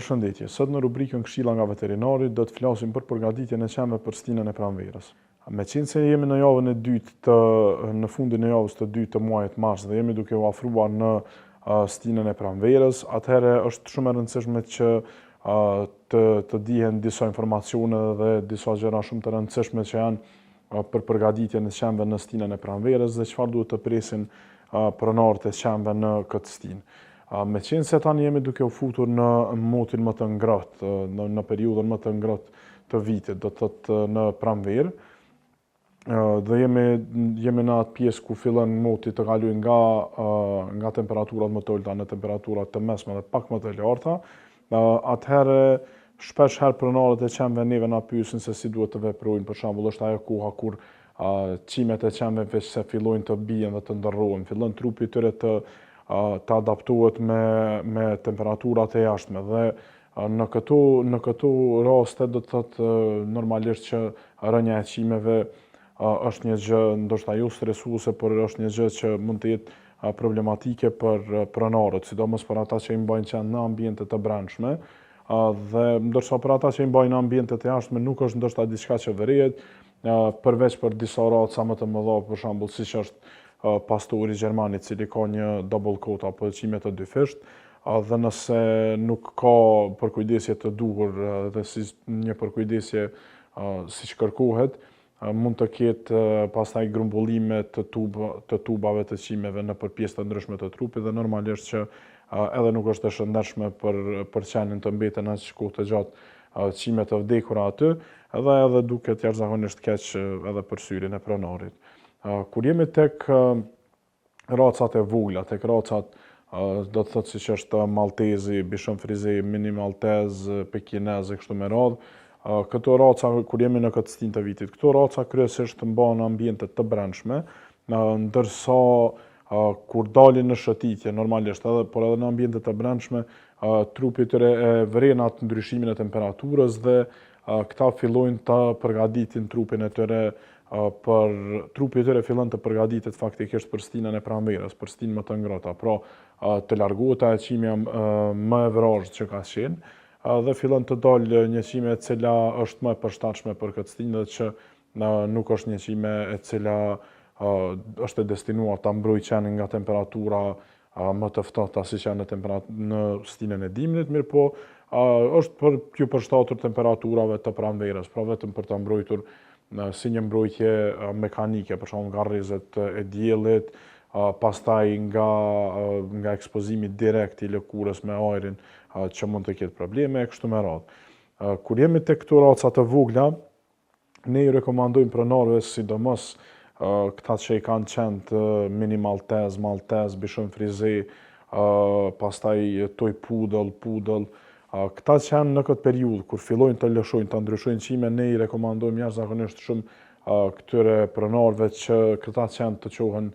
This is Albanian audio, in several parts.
Përshëndetje, sot në rubrikën Këshilla nga veterinari do të flasim për përgatitjen e qenve për stinën e pranverës. Me qenë se jemi në javën e dytë në fundin e javës të dytë të muajit mars dhe jemi duke u afruar në stinën e pranverës, atëherë është shumë e rëndësishme që të dihen disa informacione dhe disa gjëra shumë të rëndësishme që janë për përgatitjen e qenve në stinën e pranverës dhe çfarë duhet të presin pronarët e qenve në këtë stinë. Me qenë se tani jemi duke u futur në motin më të ngrohtë, në periudhën më të ngrohtë të vitit, do të thotë në pranverë, dhe jemi në atë pjesë ku fillon moti të kalojë nga temperaturat më të ulta në temperaturat të mesme dhe pak më të larta, atëherë shpesh herë pronarët e qenve neve na pyesin se si duhet të veprojnë, për shembull është ajo koha kur qimet e qenve veç se fillojnë të bien dhe të ndërrohen, fillon trupi i tyre të adaptohet me temperaturat e jashtme dhe në këto raste do të thotë normalisht që rënja e qimeve është një gjë ndoshta jo stresuese, por është një gjë që mund të jetë problematike për pronarët, sidomos për ata që i mbajnë qenë në ambiente të brendshme, dhe ndërsa për ata që i mbajnë në ambiente të jashtme nuk është ndoshta diçka që vërihet, përveç për disa raca më të mëdha, për shembull siç është pastori gjerman i cili ka një double coat apo qime të dyfisht, dhe nëse nuk ka përkujdesje të duhur dhe si një përkujdesje siç kërkohet, mund të ketë pastaj grumbullime të tubave të qimeve nëpër pjesë të ndryshme të trupit dhe normalisht që edhe nuk është e shëndetshme për qenin të mbeten aq kohë të gjatë qime të vdekura aty, edhe duket jashtëzakonisht keq edhe për syrin e pronarit. Kur jemi tek racat e vogla, tek racat do të thotë siç është maltezi, bishon frize, mini maltez, pekinez e kështu me radhë, këto raca kur jemi në këtë stinë të vitit, këto raca kryesisht mbahen në ambiente të brendshme, ndërsa kur dalin në shëtitje normalisht por edhe në ambiente të brendshme, trupi i tyre e vren atë ndryshimin e temperaturës dhe këta fillojnë të përgatitin trupin e tyre trupi i tyre fillon të përgatitet faktikisht për stinën e pranverës, për stinë më të ngrohta, pra të largohet ajo qimja më e vrazhtë që ka qenë dhe fillon të dalë një qime e cila është më e përshtatshme për këtë stinë dhe që nuk është një qime e cila është e destinuar ta mbrojë qenin nga temperatura më të ftohta siç janë në stinën e dimrit, mirëpo është për t'ju përshtatur temperaturave të pranverës, pra vetëm për ta mbrojtur si një mbrojtje mekanike, për shembull nga rrezet e diellit, pastaj nga ekspozimi direkt i lëkurës me ajrin që mund të ketë probleme e kështu me radhë. Kur jemi tek këto raca të vogla, ne i rekomandojmë pronarëve sidomos këta që i kanë qenë mini maltez, bishon frize, pastaj toy poodle, këta që janë në këtë periudhë, kur fillojnë të lëshojnë, të ndryshojnë qime, ne i rekomandojmë jashtëzakonisht shumë këtyre pronarëve që këta qenë të qohen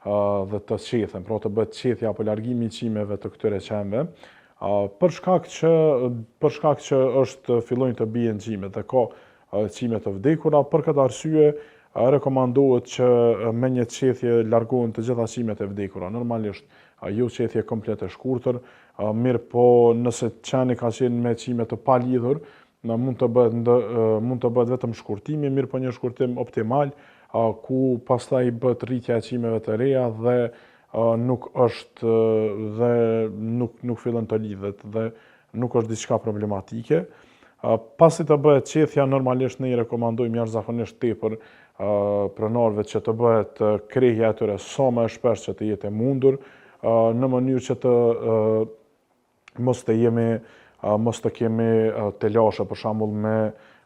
dhe të qethen, pra të bëhet qethja apo largimi i qimeve të këtyre qenve, për shkak që fillojnë të bien qimet dhe ka qime të vdekura, për këtë arsye rekomandohet që me një qethje largohen të gjitha qimet e vdekura. Normalisht jo qethje komplet e shkurtër, mirë po nëse qeni ka qenë me qime të palidhur, mund të bëhet vetëm shkurtimi, mirë po një shkurtim optimal, ku pastaj bëhet rritja e qimeve të reja dhe nuk fillon të lidhet dhe nuk është diçka problematike. Pasi të bëhet qethja, normalisht ne i rekomandojmë jashtëzakonisht tepër pronarëve që të bëhet krehja e tyre sa më e shpesh që të jetë e mundur, në mënyrë që të mos të kemi telashe, për shembull me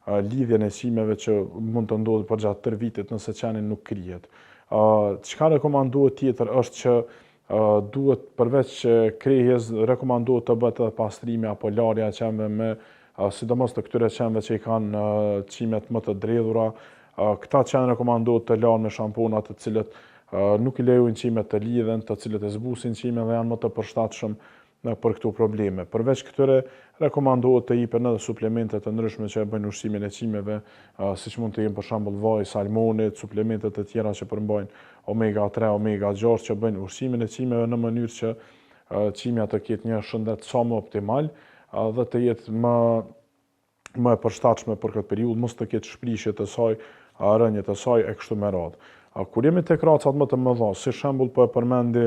lidhjen e qimeve që mund të ndodhë përgjatë tërë vitit nëse qeni nuk krihet. Çka rekomandohet tjetër është që duhet përveç krehjes rekomandohet të bëhet edhe pastrimi apo larja e qenve sidomos të këtyre qenve që i kanë qimet më të dredhura, këta qenë rekomandohet të lanë me shampona të cilët nuk i lejojnë qimet të lidhen, të cilët e zbusin qimet dhe janë më të përshtatshëm për këto probleme. Përveç këtyre rekomandohet të jipen edhe suplemente të ndryshme që e bëjnë ushqimin e qimeve, siç mund të jenë për shembull vaj, salmonit, suplemente të tjera që përmbajnë omega 3, omega 6 që bëjnë ushqimin e qimeve në mënyrë që qimja të ketë një shëndet sa më optimal, dhe të jetë më e përshtatshme për këtë periudhë, mos të ketë shprishje të saj, rënje të saj e kështu me radhë. Kur jemi tek racat më të mëdha, si shembull po e përmendi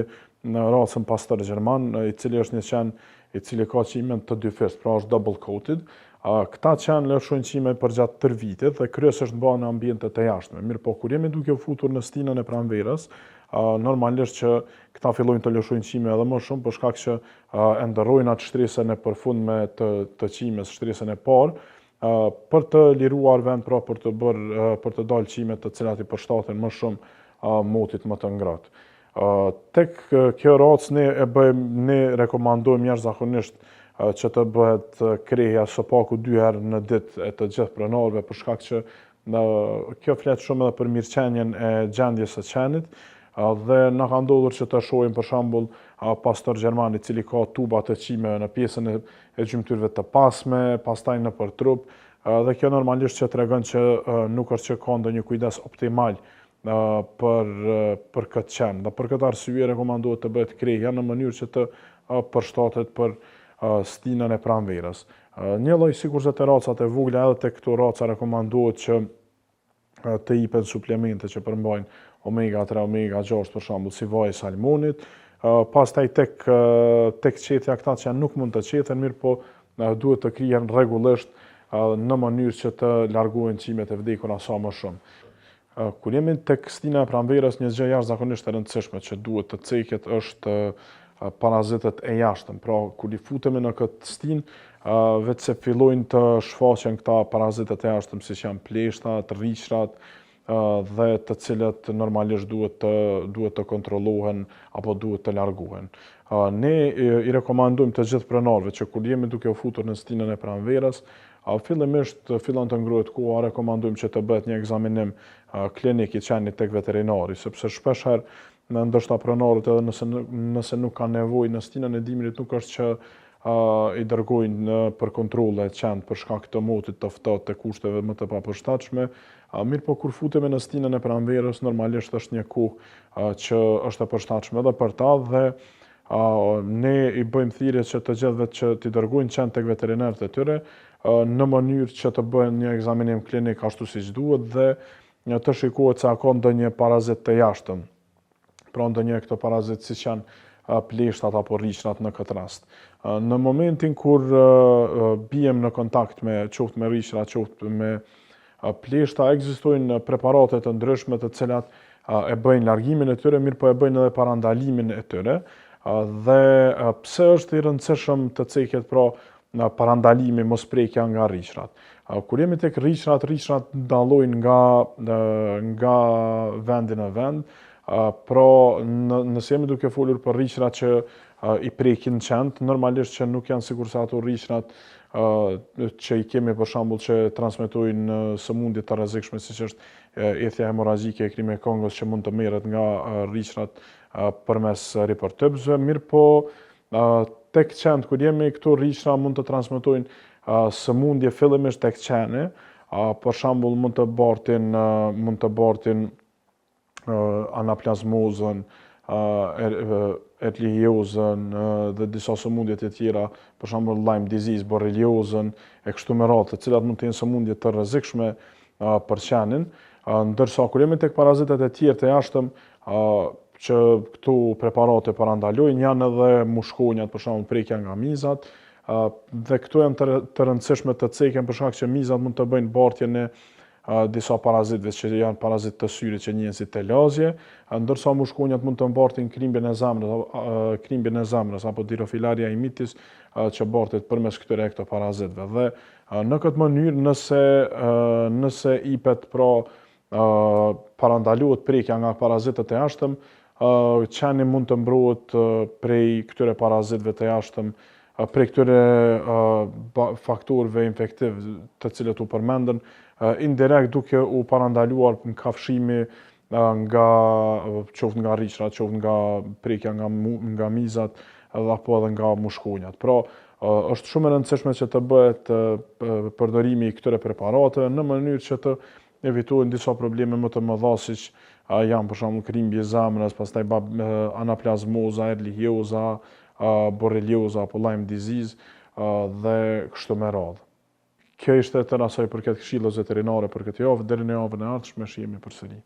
në racën Pastor Gjerman, i cili është një qen i cili ka qimen të dyfist, pra është double coated. Këta qenë lëshojnë qime për gjatë tër vitit dhe kryesisht mbahen në ambiente të jashtme. Mirë po, kur jemi duke u futur në stinën e pranverës, normalisht që këta fillojnë të lëshojnë qime edhe më shumë, për shkak që e ndërrojnë atë shtresën e përfundme të qimes, shtresën e parë, për të liruar vend, pra për të dalë qimet të cilat i përshtaten më shumë motit më të ngratë. Tek kjo racë ne rekomandojmë jashtëzakonisht që të bëhet krehja së paku 2 herë në ditë e të gjithë pronarëve, për shkak që kjo flet shumë edhe për mirëqenjen e gjendjes së qenit, dhe na ka ndodhur që të shohim për shembull Pastor Gjerman, i cili ka tuba të qimeve në pjesën e gjymtyrëve të pasme, pastaj nëpër trup, dhe kjo normalisht që tregon që nuk është që ka ndonjë kujdes optimal për këtë qen. Dhe për këtë arsye rekomandohet të bëhet krehja në mënyrë që të përshtatet për stinën e pranverës. Një lloj sikurse te racat e vogla, edhe tek këto raca rekomandohet që të jipen suplemente që përmbajnë omega 3, omega 6 për shembull, si vaji i salmonit. Pastaj tek qetja, këta që nuk mund të qeten, mirë po duhet të krihen rregullisht në mënyrë që të largohen qimet e vdekura sa më shumë. Kur jemi tek stina e pranverës, një gjë jashtëzakonisht e rëndësishme që duhet të ceket është parazitët e jashtëm. Pra, kur i futemi në këtë stinë, vetë se fillojnë të shfaqen këta parazitët e jashtëm, si që janë pleshtat, rriqrat, dhe të cilët normalisht duhet të kontrollohen apo duhet të largohen. Ne i rekomandojmë të gjithë pronarëve që kur jemi duke u futur në stinën e pranverës, fillimisht fillon të ngrohet koha, rekomandojmë që të bëhet një ekzaminim klinik i qenit tek veterinari, sepse shpeshherë ndoshta pronarët edhe nëse nuk kanë nevojë në stinën e dimrit, nuk është që i dërgojnë për kontrolle qenë për shkak të motit të ftohtë të kushteve më të papërshtatshme. Mirë po kur futemi në stinën e pranverës, normalisht është një kohë që është e përshtatshme edhe për ta, dhe ne i bëjmë thirrje që të gjithëve që t'i dërgojnë qenë tek veterinarët e tyre në mënyrë që të bëhen një ekzaminim klinik ashtu siç duhet dhe të shikohet se a ka ndonjë parazit të jashtëm. Pra ndonjë këto parazit siç janë pleshtat apo rriqrat në këtë rast. Në momentin kur bijem në kontakt qoftë me rriqra, qoftë me pleshta, ekzistojnë preparate të ndryshme të cilat e bëjnë largimin e tyre, mirë po e bëjnë edhe parandalimin e tyre. Dhe pse është i rëndësishëm të ceket pra parandalimi, mos prekja nga rriqrat. Kur jemi tek rriqrat ndallojnë nga vendi në vend. Pra, nëse jemi duke folur për rriqrat që i prekin qent, normalisht që nuk janë sikur se ato rriqrat që i kemi për shembull që transmetojnë sëmundje të rrezikshme, siç është ethja hemoragjike e krimit Kongos, që mund të merret nga rriqrat përmes riportëpsve. Mirë po, tek qent kur jemi, këto rriqra mund të transmetojnë sëmundje fillimisht tek qeni, për shembull mund të bartin anaplazmozën, erlihiozën dhe disa sëmundje të tjera, për shembull Lyme disease, borreliozën e kështu me radhë, të cilat mund të jenë sëmundje të rrezikshme për qenin, ndërsa kur jemi tek parazitet e tjerë të jashtëm që këto preparate parandalojnë, janë edhe mushkonjat, për shembull prekja nga mizat, dhe këto janë të rëndësishme të ceken për shkak që mizat mund të bëjnë bartjen e disa parazitëve që janë parazitë të syrit që njihen si telazje, ndërsa mushkonjat mund të mbartin krimbjen e zemrës apo Dirofilaria imitis që bartet përmes këto parazitëve. Dhe në këtë mënyrë, nëse ipet pra parandalohet prekja nga parazitët e jashtëm, qeni mund të mbrohet prej këtyre parazitëve të jashtëm, prej këtyre faktorëve infektiv të cilët u përmendën, indirekt duke u parandaluar në kafshimi qoftë nga rriqrat, qoftë nga prekja nga mizat apo edhe nga mushkonjat. Pra, është shumë e rëndësishme që të bëhet përdorimi i këtyre preparateve në mënyrë që të evitohen disa probleme më të mëdha, siç janë për shembull krimbje zemrës, pastaj anaplazmoza, erlihioza, borrelioza apo Lyme disease, dhe kështu me radhë. Kjo ishte tërë asaj përket këshillës veterinare për këtë javë, deri në javën e ardhshme shihemi përsëri.